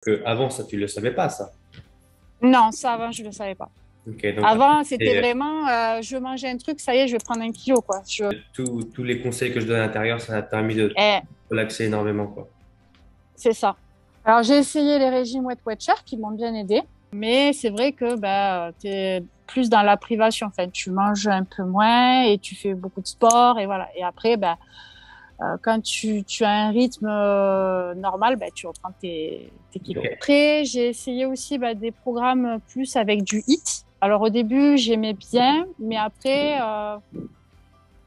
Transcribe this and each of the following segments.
Que avant, ça, tu le savais pas, ça. Non, ça avant, je ne le savais pas. Ok, donc Avant, c'était et, vraiment, je mangeais un truc, ça y est, je vais prendre 1 kilo, quoi. tous les conseils que je donne à l'intérieur, ça a permis de Eh, relaxer énormément, quoi. c'est ça. Alors, j'ai essayé les régimes Weight Watcher qui m'ont bien aidé, mais c'est vrai que bah, tu es plus dans la privation. En fait, tu manges un peu moins et tu fais beaucoup de sport et voilà. Et après, bah, quand tu as un rythme normal, bah, tu reprends tes kilos. Ok. Après, j'ai essayé aussi bah, des programmes plus avec du HIIT. Alors, au début, j'aimais bien, mais après,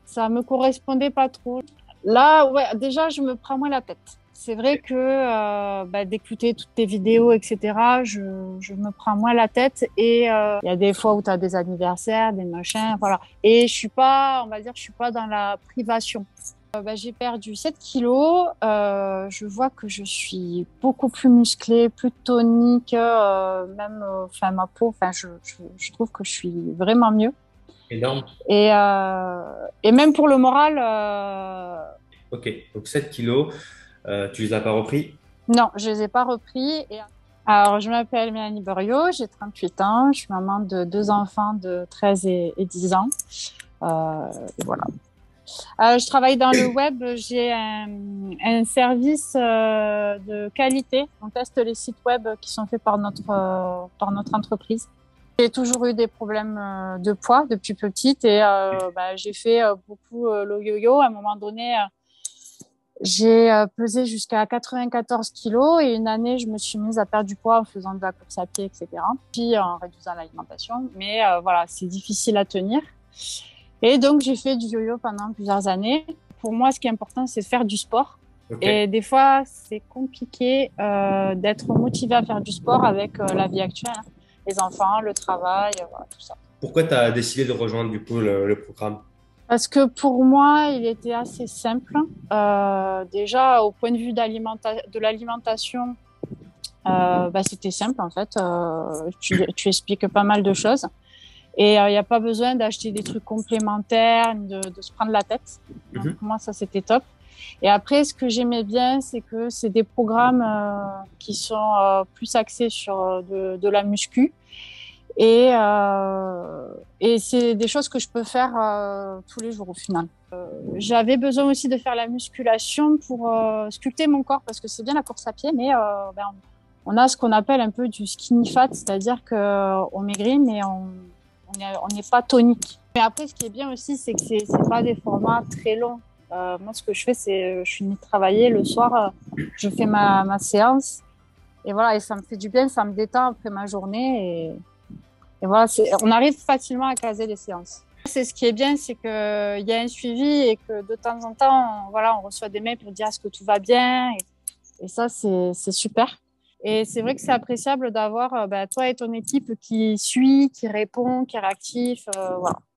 ça me correspondait pas trop. Là, ouais, déjà, je me prends moins la tête. C'est vrai que bah, d'écouter toutes tes vidéos, etc., je me prends moins la tête. Et il y a des fois où tu as des anniversaires, des machins, voilà. Et je suis pas, on va dire, je suis pas dans la privation. Bah, j'ai perdu 7 kilos. Je vois que je suis beaucoup plus musclée, plus tonique, même, enfin, ma peau, enfin, je trouve que je suis vraiment mieux. Énorme. Et même pour le moral, Ok, donc 7 kilos, tu les as pas repris. non, je les ai pas repris. Alors, je m'appelle Mélanie Borio, j'ai 38 ans, je suis maman de 2 enfants de 13 et 10 ans. Et voilà. Je travaille dans le web, j'ai un service de qualité. On teste les sites web qui sont faits par notre entreprise. J'ai toujours eu des problèmes de poids depuis petite et bah, j'ai fait beaucoup le yo-yo. À un moment donné, j'ai pesé jusqu'à 94 kilos et une année, je me suis mise à perdre du poids en faisant de la course à pied, etc. Puis en réduisant l'alimentation. Mais voilà, c'est difficile à tenir. Et donc, j'ai fait du yo-yo pendant plusieurs années. Pour moi, ce qui est important, c'est de faire du sport. Ok. Et des fois, c'est compliqué d'être motivé à faire du sport avec la vie actuelle, hein. Les enfants, le travail, voilà, tout ça. Pourquoi tu as décidé de rejoindre du coup le programme? Parce que pour moi, il était assez simple. Déjà, au point de vue de l'alimentation, bah, c'était simple en fait. Tu expliques pas mal de choses. Et il n'y a pas besoin d'acheter des trucs complémentaires, de se prendre la tête. Donc Mhm. pour moi, ça, c'était top. Et après, ce que j'aimais bien, c'est que c'est des programmes qui sont plus axés sur de la muscu. Et c'est des choses que je peux faire tous les jours au final. J'avais besoin aussi de faire la musculation pour sculpter mon corps parce que c'est bien la course à pied, mais ben, on a ce qu'on appelle un peu du skinny fat, c'est-à-dire qu'on maigrit, mais on n'est pas tonique. Mais après, ce qui est bien aussi, c'est que c'est pas des formats très longs. Moi, ce que je fais, c'est je finis de travailler le soir, je fais ma séance et voilà, et ça me fait du bien, ça me détend après ma journée et voilà, on arrive facilement à caser les séances. C'est ce qui est bien, c'est qu'il y a un suivi et que de temps en temps, voilà, on reçoit des mails pour dire est-ce que tout va bien. Et ça, c'est super. Et c'est vrai que c'est appréciable d'avoir bah, toi et ton équipe qui suit, qui répond, qui est réactif. Voilà.